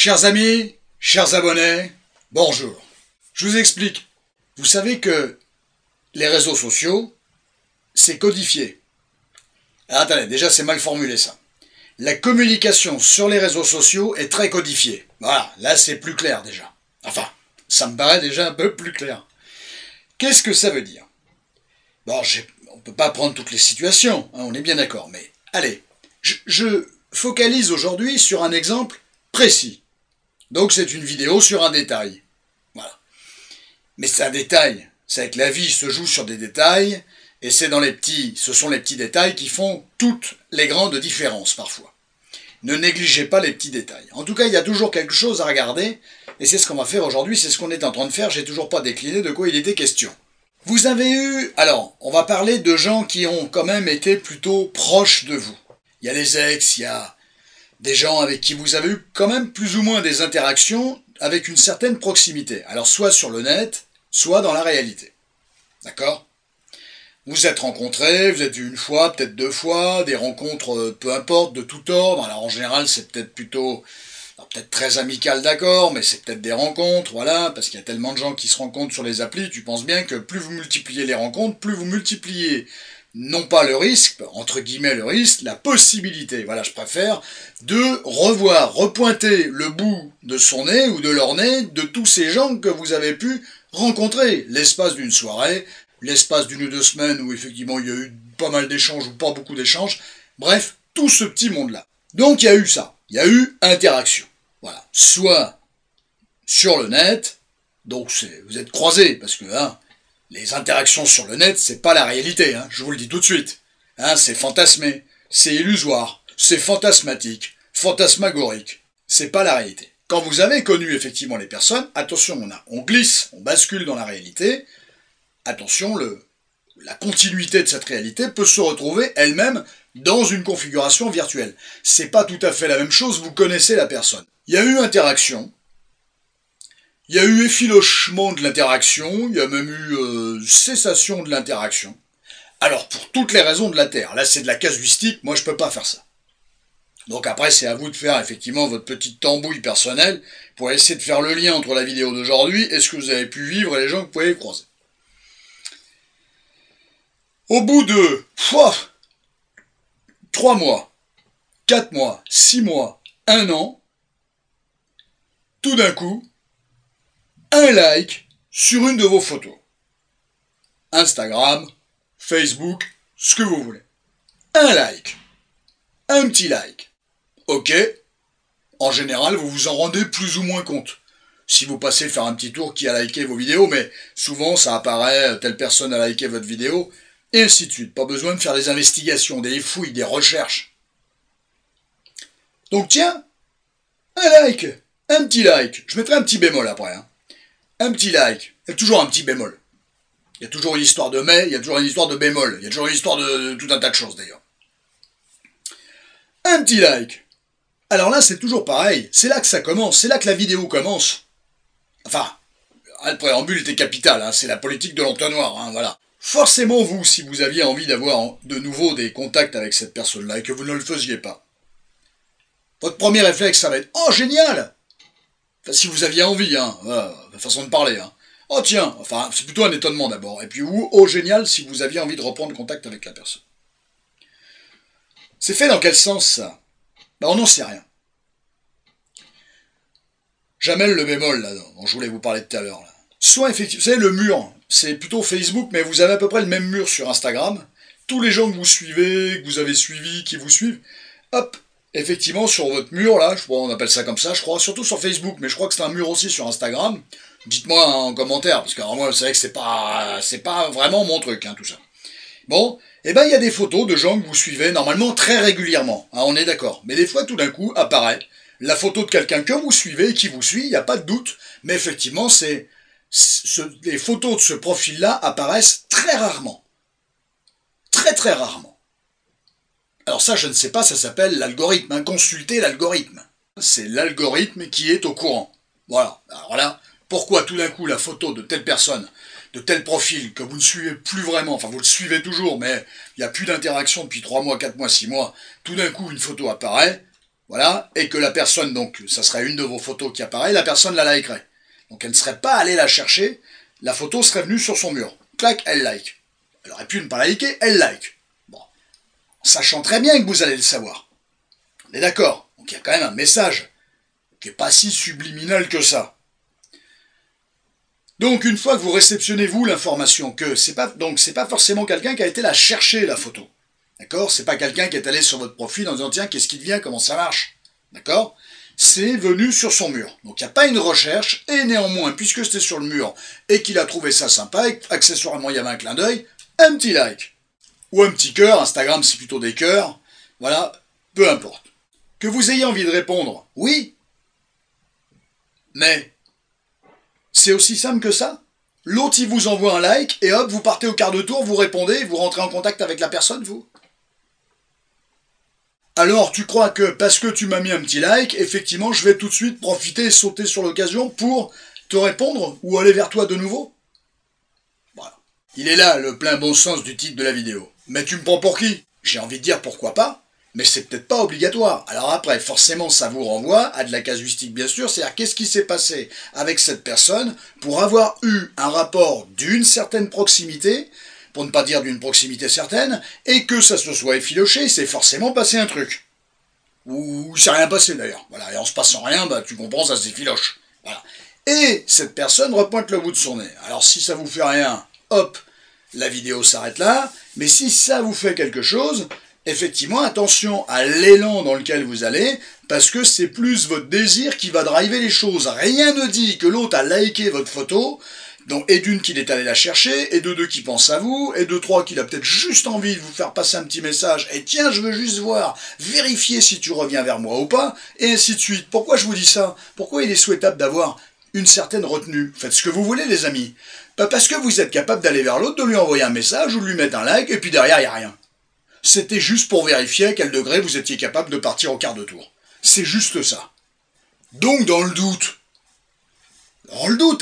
Chers amis, chers abonnés, bonjour. Je vous explique. Vous savez que les réseaux sociaux, c'est codifié. Alors, attendez, déjà c'est mal formulé ça. La communication sur les réseaux sociaux est très codifiée. Voilà, là c'est plus clair déjà. Enfin, ça me paraît déjà un peu plus clair. Qu'est-ce que ça veut dire? Bon, on ne peut pas prendre toutes les situations, hein, on est bien d'accord, mais allez, je focalise aujourd'hui sur un exemple précis. Donc c'est une vidéo sur un détail. Voilà. Mais c'est un détail. C'est que la vie se joue sur des détails, et ce sont les petits détails qui font toutes les grandes différences parfois. Ne négligez pas les petits détails. En tout cas, il y a toujours quelque chose à regarder, et c'est ce qu'on va faire aujourd'hui, c'est ce qu'on est en train de faire, j'ai toujours pas décliné de quoi il était question. Vous avez eu... Alors, on va parler de gens qui ont quand même été plutôt proches de vous. Il y a les ex, il y a des gens avec qui vous avez eu quand même plus ou moins des interactions avec une certaine proximité. Alors, soit sur le net, soit dans la réalité. D'accord ? Vous êtes rencontrés, vous êtes vus une fois, peut-être deux fois, des rencontres, peu importe, de tout ordre. Alors, en général, c'est peut-être plutôt... peut-être très amical, d'accord, mais c'est peut-être des rencontres, voilà, parce qu'il y a tellement de gens qui se rencontrent sur les applis, tu penses bien que plus vous multipliez les rencontres, plus vous multipliez, non pas le risque, entre guillemets le risque, la possibilité, voilà, je préfère, de revoir, repointer le bout de son nez ou de leur nez de tous ces gens que vous avez pu rencontrer, l'espace d'une soirée, l'espace d'une ou deux semaines où effectivement il y a eu pas mal d'échanges ou pas beaucoup d'échanges, bref, tout ce petit monde-là. Donc il y a eu ça, il y a eu interaction. Voilà, soit sur le net, donc vous êtes croisés, parce que les interactions sur le net, c'est pas la réalité, je vous le dis tout de suite. C'est fantasmé, c'est illusoire, c'est fantasmatique, fantasmagorique, c'est pas la réalité. Quand vous avez connu effectivement les personnes, attention, on glisse, on bascule dans la réalité, attention, la continuité de cette réalité peut se retrouver elle-même dans une configuration virtuelle. C'est pas tout à fait la même chose, vous connaissez la personne. Il y a eu interaction, il y a eu effilochement de l'interaction, il y a même eu cessation de l'interaction. Alors, pour toutes les raisons de la Terre, là c'est de la casuistique, moi je peux pas faire ça. Donc après, c'est à vous de faire effectivement votre petite tambouille personnelle pour essayer de faire le lien entre la vidéo d'aujourd'hui et ce que vous avez pu vivre et les gens que vous pouvez croiser. Au bout de 3 mois, 4 mois, 6 mois, 1 an, tout d'un coup, un like sur une de vos photos. Instagram, Facebook, ce que vous voulez. Un like. Un petit like. Ok. En général, vous vous en rendez plus ou moins compte. Si vous passez faire un petit tour qui a liké vos vidéos, mais souvent ça apparaît, telle personne a liké votre vidéo, et ainsi de suite. Pas besoin de faire des investigations, des fouilles, des recherches. Donc tiens, un like, un petit like. Je mettrai un petit bémol après. Un petit like, il y a toujours un petit bémol. Il y a toujours une histoire de mais, il y a toujours une histoire de bémol. Il y a toujours une histoire de tout un tas de choses d'ailleurs. Un petit like. Alors là, c'est toujours pareil. C'est là que ça commence. C'est là que la vidéo commence. Enfin, le préambule était capital. C'est la politique de l'entonnoir. Voilà. Forcément, vous, si vous aviez envie d'avoir de nouveau des contacts avec cette personne-là et que vous ne le faisiez pas, votre premier réflexe, ça va être « Oh, génial !» Enfin, si vous aviez envie, voilà, la façon de parler. Oh tiens, enfin, c'est plutôt un étonnement d'abord. Et puis, ou « Oh, génial !» si vous aviez envie de reprendre contact avec la personne. C'est fait dans quel sens, ça? On n'en sait rien. J'amène le bémol, là, dont je voulais vous parler tout à l'heure. Soit, effectivement, vous savez, le mur, c'est plutôt Facebook, mais vous avez à peu près le même mur sur Instagram. Tous les gens que vous suivez, que vous avez suivis, qui vous suivent, hop, effectivement, sur votre mur, là, on appelle ça comme ça, je crois, surtout sur Facebook, mais je crois que c'est un mur aussi sur Instagram. Dites-moi en commentaire, parce que alors, moi, vous savez que c'est pas vraiment mon truc, tout ça. Bon, il y a des photos de gens que vous suivez, normalement, très régulièrement, on est d'accord. Mais des fois, tout d'un coup, apparaît la photo de quelqu'un que vous suivez et qui vous suit, il n'y a pas de doute, mais effectivement, les photos de ce profil-là apparaissent très rarement. Très très rarement. Alors ça, je ne sais pas, ça s'appelle l'algorithme. Consultez l'algorithme. C'est l'algorithme qui est au courant. Voilà. Alors là, pourquoi tout d'un coup la photo de telle personne, de tel profil, que vous ne suivez plus vraiment, enfin vous le suivez toujours, mais il n'y a plus d'interaction depuis 3 mois, 4 mois, 6 mois, tout d'un coup une photo apparaît, voilà, et que la personne, donc, ça serait une de vos photos qui apparaît, la personne la likerait. Donc elle ne serait pas allée la chercher, la photo serait venue sur son mur. Clac, elle like. Elle aurait pu ne pas liker, elle like. Bon, sachant très bien que vous allez le savoir. On est d'accord. Donc il y a quand même un message qui n'est pas si subliminal que ça. Donc une fois que vous réceptionnez vous l'information que c'est pas forcément quelqu'un qui a été la chercher la photo. D'accord? C'est pas quelqu'un qui est allé sur votre profil en disant tiens qu'est-ce qui devient, comment ça marche. D'accord? C'est venu sur son mur. Donc il n'y a pas une recherche, et néanmoins, puisque c'était sur le mur, et qu'il a trouvé ça sympa, et accessoirement il y avait un clin d'œil, un petit like. Ou un petit cœur, Instagram c'est plutôt des cœurs, voilà, peu importe. Que vous ayez envie de répondre, oui, mais c'est aussi simple que ça. L'autre il vous envoie un like, et hop, vous partez au quart de tour, vous répondez, vous rentrez en contact avec la personne, vous. Alors tu crois que parce que tu m'as mis un petit like, effectivement je vais tout de suite profiter et sauter sur l'occasion pour te répondre ou aller vers toi de nouveau? Voilà. Il est là le plein bon sens du titre de la vidéo. Mais tu me prends pour qui? J'ai envie de dire pourquoi pas, mais c'est peut-être pas obligatoire. Alors après, forcément ça vous renvoie à de la casuistique bien sûr, c'est-à-dire qu'est-ce qui s'est passé avec cette personne pour avoir eu un rapport d'une certaine proximité, pour ne pas dire d'une proximité certaine, et que ça se soit effiloché, il s'est forcément passé un truc. Ou il s'est rien passé d'ailleurs. Voilà. Et en se passant rien, bah, tu comprends, ça s'effiloche. Voilà. Et cette personne repointe le bout de son nez. Alors si ça vous fait rien, hop, la vidéo s'arrête là. Mais si ça vous fait quelque chose, effectivement, attention à l'élan dans lequel vous allez, parce que c'est plus votre désir qui va driver les choses. Rien ne dit que l'autre a liké votre photo, donc, et d'une qu'il est allé la chercher, et de deux qui pense à vous, et de trois qu'il a peut-être juste envie de vous faire passer un petit message, et tiens, je veux juste voir, vérifier si tu reviens vers moi ou pas, et ainsi de suite. Pourquoi je vous dis ça? Pourquoi il est souhaitable d'avoir une certaine retenue? Faites ce que vous voulez, les amis. Parce que vous êtes capable d'aller vers l'autre, de lui envoyer un message, ou de lui mettre un like, et puis derrière, il n'y a rien. C'était juste pour vérifier à quel degré vous étiez capable de partir au quart de tour. C'est juste ça. Donc, dans le doute,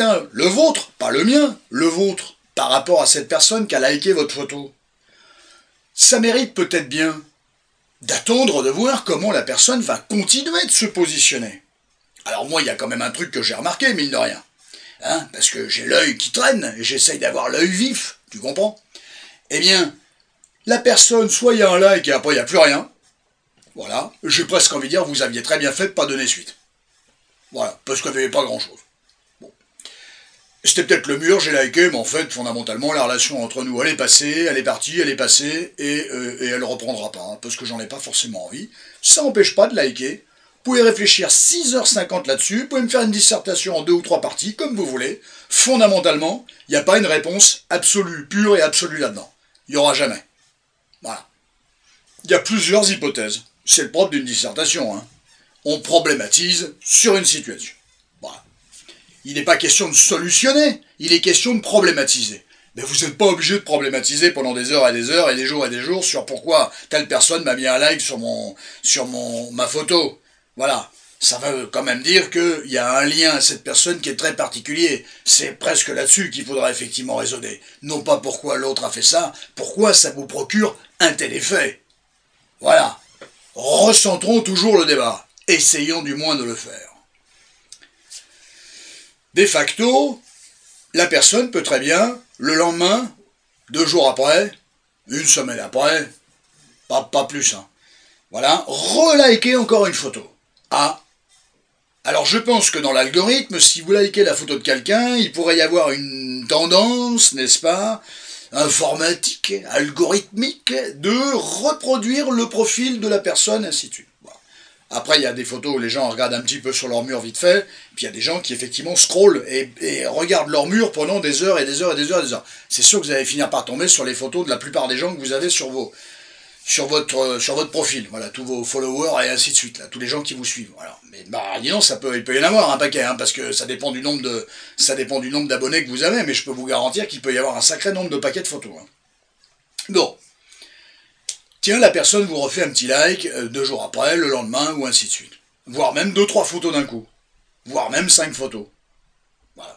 hein, le vôtre, pas le mien, le vôtre, par rapport à cette personne qui a liké votre photo, ça mérite peut-être bien d'attendre de voir comment la personne va continuer de se positionner. Alors moi, il y a quand même un truc que j'ai remarqué, mine de rien. Hein, parce que j'ai l'œil qui traîne, et j'essaye d'avoir l'œil vif, tu comprends? Eh bien, la personne, soit il y a un like et après il n'y a plus rien. Voilà, j'ai presque envie de dire, vous aviez très bien fait de pas donner suite. Voilà, parce qu'il n'y avait pas grand-chose. C'était peut-être le mur, j'ai liké, mais en fait, fondamentalement, la relation entre nous, elle est passée, elle est partie, elle est passée, et elle reprendra pas, hein, parce que j'en ai pas forcément envie. Ça n'empêche pas de liker. Vous pouvez réfléchir 6h50 là-dessus, vous pouvez me faire une dissertation en 2 ou 3 parties, comme vous voulez. Fondamentalement, il n'y a pas une réponse absolue, pure et absolue là-dedans. Il n'y aura jamais. Voilà. Il y a plusieurs hypothèses. C'est le propre d'une dissertation, hein. On problématise sur une situation. Voilà. Il n'est pas question de solutionner, il est question de problématiser. Mais vous n'êtes pas obligé de problématiser pendant des heures et des heures et des jours sur pourquoi telle personne m'a mis un like sur ma photo. Voilà. Ça veut quand même dire qu'il y a un lien à cette personne qui est très particulier. C'est presque là-dessus qu'il faudra effectivement raisonner. Non pas pourquoi l'autre a fait ça, pourquoi ça vous procure un tel effet. Voilà. Recentrons toujours le débat. Essayons du moins de le faire. De facto, la personne peut très bien, le lendemain, 2 jours après, 1 semaine après, pas plus, hein, voilà, reliker encore une photo. Ah, alors je pense que dans l'algorithme, si vous likez la photo de quelqu'un, il pourrait y avoir une tendance, n'est-ce pas, informatique, algorithmique, de reproduire le profil de la personne, ainsi de suite. Voilà. Après, il y a des photos où les gens regardent un petit peu sur leur mur vite fait, puis il y a des gens qui effectivement scrollent et regardent leur mur pendant des heures et des heures et des heures et des heures. C'est sûr que vous allez finir par tomber sur les photos de la plupart des gens que vous avez sur votre profil, voilà, tous vos followers et ainsi de suite, là, tous les gens qui vous suivent. Voilà. Mais bah, disons, il peut y en avoir un paquet, hein, parce que ça dépend du nombre d'abonnés que vous avez, mais je peux vous garantir qu'il peut y avoir un sacré nombre de paquets de photos. Hein. Bon. Tiens, la personne vous refait un petit like 2 jours après, le lendemain, ou ainsi de suite. Voire même 2-3 photos d'un coup. Voire même 5 photos. Voilà.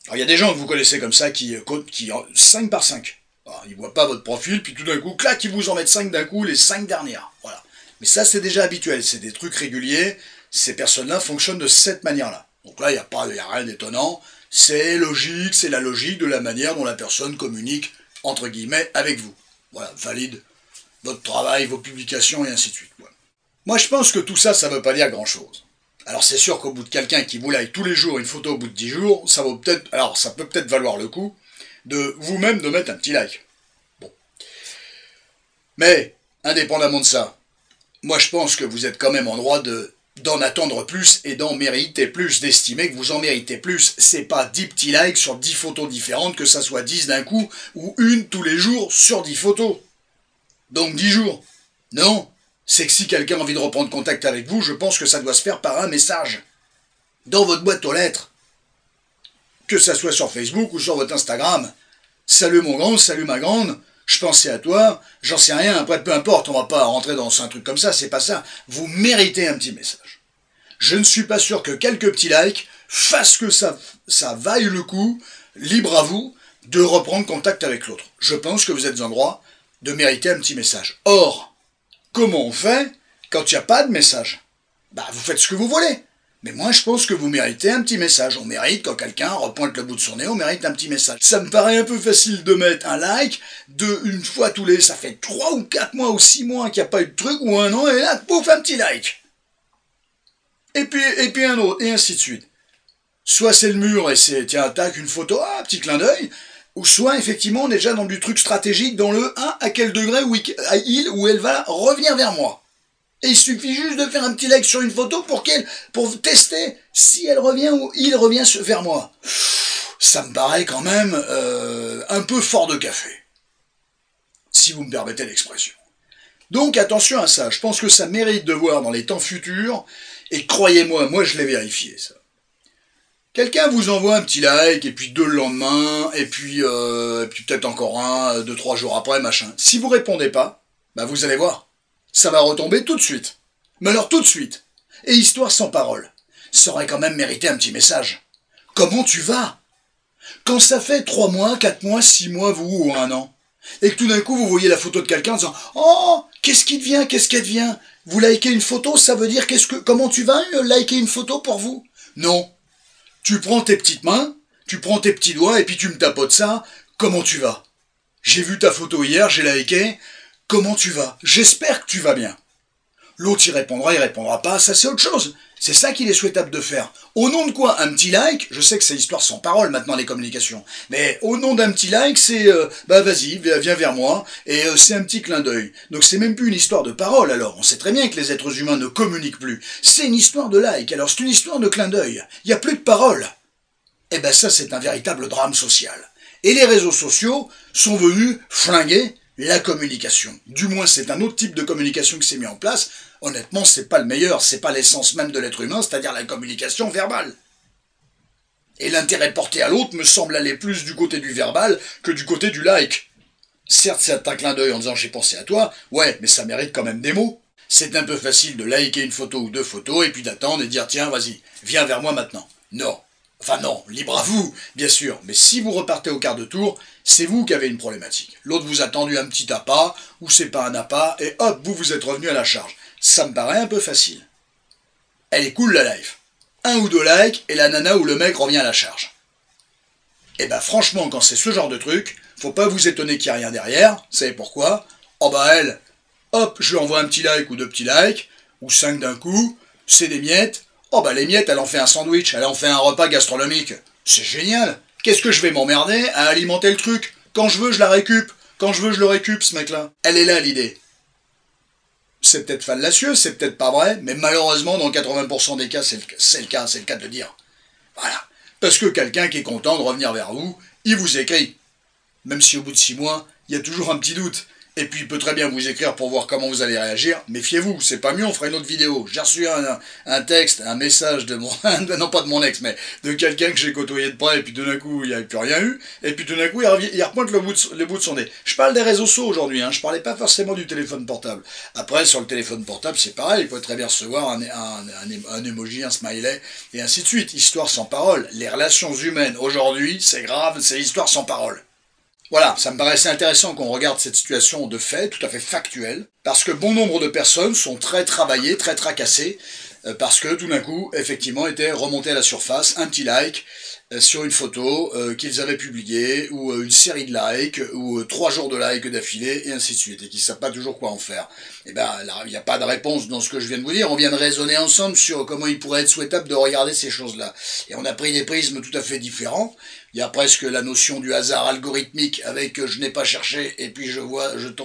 Alors il y a des gens que vous connaissez comme ça qui 5 par 5. Alors, ils ne voient pas votre profil, puis tout d'un coup, clac, ils vous en mettent 5 d'un coup, les 5 dernières. Voilà. Mais ça, c'est déjà habituel, c'est des trucs réguliers, ces personnes-là fonctionnent de cette manière-là. Donc là, il n'y a rien d'étonnant, c'est logique, c'est la logique de la manière dont la personne communique, entre guillemets, avec vous. Voilà, valide votre travail, vos publications, et ainsi de suite. Voilà. Moi, je pense que tout ça, ça ne veut pas dire grand-chose. Alors c'est sûr qu'au bout de quelqu'un qui vous like tous les jours une photo au bout de 10 jours, ça peut peut-être valoir le coup de vous-même de mettre un petit like. Bon. Mais, indépendamment de ça, moi je pense que vous êtes quand même en droit d'en attendre plus et d'en mériter plus, d'estimer que vous en méritez plus. C'est pas 10 petits likes sur 10 photos différentes, que ça soit 10 d'un coup, ou une tous les jours sur 10 photos. Donc 10 jours. Non. C'est que si quelqu'un a envie de reprendre contact avec vous, je pense que ça doit se faire par un message. Dans votre boîte aux lettres. Que ça soit sur Facebook ou sur votre Instagram. Salut mon grand, salut ma grande, je pensais à toi, j'en sais rien, après peu importe, on va pas rentrer dans un truc comme ça, c'est pas ça. Vous méritez un petit message. Je ne suis pas sûr que quelques petits likes fassent que ça vaille le coup, libre à vous, de reprendre contact avec l'autre. Je pense que vous êtes en droit de mériter un petit message. Or, comment on fait quand il n'y a pas de message? Bah, vous faites ce que vous voulez. Mais moi, je pense que vous méritez un petit message. On mérite, quand quelqu'un repointe le bout de son nez, on mérite un petit message. Ça me paraît un peu facile de mettre un like, une fois tous les... Ça fait 3 ou 4 mois ou 6 mois qu'il n'y a pas eu de truc, ou 1 an, et là, pouf, un petit like. Et puis un autre, et ainsi de suite. Soit c'est le mur, et c'est, tiens, tac, une photo, ah, petit clin d'œil, ou soit, effectivement, on est déjà dans du truc stratégique, dans le à quel degré où il ou elle va revenir vers moi. Et il suffit juste de faire un petit like sur une photo pour tester si elle revient ou il revient vers moi. Ça me paraît quand même un peu fort de café. Si vous me permettez l'expression. Donc attention à ça, je pense que ça mérite de voir dans les temps futurs, et croyez-moi, moi je l'ai vérifié ça. Quelqu'un vous envoie un petit like, et puis 2 le lendemain, et puis peut-être encore un, 2-3 jours après, machin. Si vous répondez pas, bah vous allez voir, ça va retomber tout de suite. Mais alors tout de suite. Et histoire sans parole. Ça aurait quand même mérité un petit message. Comment tu vas? Quand ça fait 3 mois, 4 mois, 6 mois, vous, ou 1 an, et que tout d'un coup vous voyez la photo de quelqu'un en disant « Oh, qu'est-ce qui devient, qu'est-ce qu'elle devient ?» Vous likez une photo, ça veut dire comment tu vas liker une photo pour vous? Non. Tu prends tes petites mains, tu prends tes petits doigts, et puis tu me tapotes ça. Comment tu vas? J'ai vu ta photo hier, j'ai liké. Comment tu vas? J'espère que tu vas bien. L'autre, il répondra pas, ça c'est autre chose. C'est ça qu'il est souhaitable de faire. Au nom de quoi? Un petit like, je sais que c'est histoire sans parole maintenant les communications, mais au nom d'un petit like, c'est bah vas-y, viens vers moi, et c'est un petit clin d'œil. Donc c'est même plus une histoire de parole alors, on sait très bien que les êtres humains ne communiquent plus. C'est une histoire de like, alors c'est une histoire de clin d'œil. Il n'y a plus de parole. Eh ben ça c'est un véritable drame social. Et les réseaux sociaux sont venus flinguer la communication. Du moins, c'est un autre type de communication qui s'est mis en place. Honnêtement, c'est pas le meilleur, c'est pas l'essence même de l'être humain, c'est-à-dire la communication verbale. Et l'intérêt porté à l'autre me semble aller plus du côté du verbal que du côté du like. Certes, c'est un clin d'œil en disant j'ai pensé à toi, ouais, mais ça mérite quand même des mots. C'est un peu facile de liker une photo ou 2 photos et puis d'attendre et dire tiens, vas-y, viens vers moi maintenant. Non. Enfin non, libre à vous, bien sûr, mais si vous repartez au quart de tour, c'est vous qui avez une problématique. L'autre vous a tendu un petit appât, ou c'est pas un appât, et hop, vous êtes revenu à la charge. Ça me paraît un peu facile. Elle est cool la life. 1 ou 2 likes, et la nana ou le mec revient à la charge. Et ben franchement, quand c'est ce genre de truc, faut pas vous étonner qu'il n'y a rien derrière, vous savez pourquoi? Oh bah elle, hop, je lui envoie un petit like ou 2 petits likes, ou 5 d'un coup, c'est des miettes. Oh bah les miettes, elle en fait un sandwich, elle en fait un repas gastronomique. C'est génial. Qu'est-ce que je vais m'emmerder à alimenter le truc? Quand je veux, je la récup. Quand je veux, je le récup, ce mec-là. Elle est là, l'idée. C'est peut-être fallacieux, c'est peut-être pas vrai, mais malheureusement, dans 80% des cas, c'est le cas de le dire. Voilà. Parce que quelqu'un qui est content de revenir vers vous, il vous écrit. Même si au bout de 6 mois, il y a toujours un petit doute. Et puis il peut très bien vous écrire pour voir comment vous allez réagir. Méfiez-vous, c'est pas mieux, on fera une autre vidéo. J'ai reçu un texte, un message de mon... non pas de mon ex, mais de quelqu'un que j'ai côtoyé de près, et puis tout d'un coup, il n'y avait plus rien eu. Et puis tout d'un coup, il repointe le bout de son nez. Je parle des réseaux sociaux aujourd'hui, je parlais pas forcément du téléphone portable. Après, sur le téléphone portable, c'est pareil, il faut très bien recevoir un emoji, un smiley, et ainsi de suite. Histoire sans parole. Les relations humaines, aujourd'hui, c'est grave, c'est histoire sans parole. Voilà, ça me paraissait intéressant qu'on regarde cette situation de fait, tout à fait factuelle, parce que bon nombre de personnes sont très travaillées, très tracassées, parce que tout d'un coup, effectivement, était remonté à la surface un petit like sur une photo qu'ils avaient publiée, ou une série de likes, ou 3 jours de likes d'affilée, et ainsi de suite, et qu'ils ne savent pas toujours quoi en faire. Et ben là, il n'y a pas de réponse dans ce que je viens de vous dire, on vient de raisonner ensemble sur comment il pourrait être souhaitable de regarder ces choses-là. Et on a pris des prismes tout à fait différents. Il y a presque la notion du hasard algorithmique avec je n'ai pas cherché et puis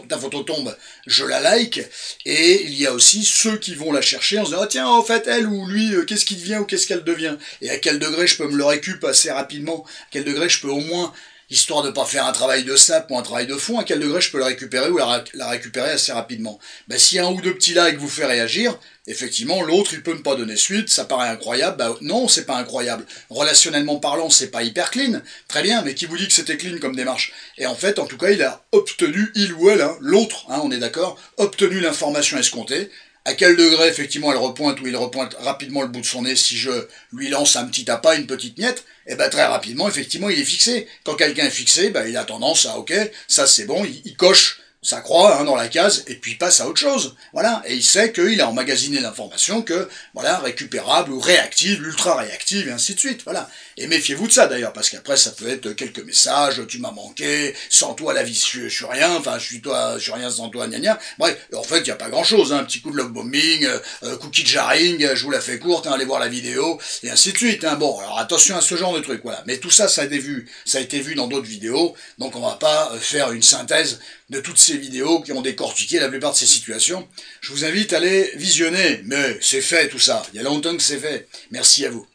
ta photo tombe, je la like. Et il y a aussi ceux qui vont la chercher en se disant, oh, tiens, en fait, elle ou lui, qu'est-ce qu'il devient ou qu'est-ce qu'elle devient? Et à quel degré je peux me le récup assez rapidement? À quel degré je peux au moins, histoire de ne pas faire un travail de sap ou un travail de fond, à quel degré je peux la récupérer ou la récupérer assez rapidement? Ben, si un ou deux petits likes vous fait réagir, effectivement, l'autre, il peut ne pas donner suite, ça paraît incroyable, bah non, c'est pas incroyable. Relationnellement parlant, c'est pas hyper clean, très bien, mais qui vous dit que c'était clean comme démarche? Et en fait, en tout cas, il a obtenu, il ou elle, hein, l'autre, hein, on est d'accord, obtenu l'information escomptée. À quel degré, effectivement, elle repointe ou il repointe rapidement le bout de son nez si je lui lance un petit appât, une petite miette, et ben très rapidement, effectivement, il est fixé. Quand quelqu'un est fixé, ben, il a tendance à, ok, ça c'est bon, il coche sa croix hein, dans la case, et puis il passe à autre chose. Voilà, et il sait qu'il a emmagasiné l'information que, voilà, récupérable ou réactive, ultra réactive, et ainsi de suite, voilà. Et méfiez-vous de ça d'ailleurs, parce qu'après ça peut être quelques messages, tu m'as manqué, sans toi la vie je suis rien, enfin je suis rien sans toi, gna gna. Bref, en fait il n'y a pas grand chose, hein, un petit coup de love bombing, cookie jarring, je vous la fais courte, hein, allez voir la vidéo, et ainsi de suite. Hein. Bon, alors attention à ce genre de trucs, voilà. Mais tout ça, ça a été vu dans d'autres vidéos, donc on va pas faire une synthèse de toutes ces vidéos qui ont décortiqué la plupart de ces situations. Je vous invite à les visionner, mais c'est fait tout ça, il y a longtemps que c'est fait. Merci à vous.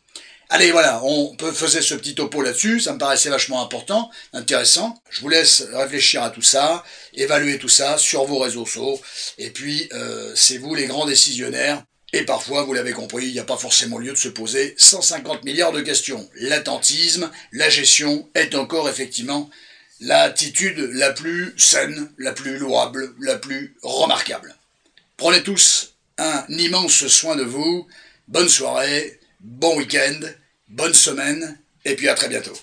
Allez, voilà, on faisait ce petit topo là-dessus, ça me paraissait vachement important, intéressant. Je vous laisse réfléchir à tout ça, évaluer tout ça sur vos réseaux sociaux, et puis c'est vous les grands décisionnaires. Et parfois, vous l'avez compris, il n'y a pas forcément lieu de se poser 150 milliards de questions. L'attentisme, la gestion est encore effectivement l'attitude la plus saine, la plus louable, la plus remarquable. Prenez tous un immense soin de vous, bonne soirée, bon week-end, bonne semaine, et puis à très bientôt.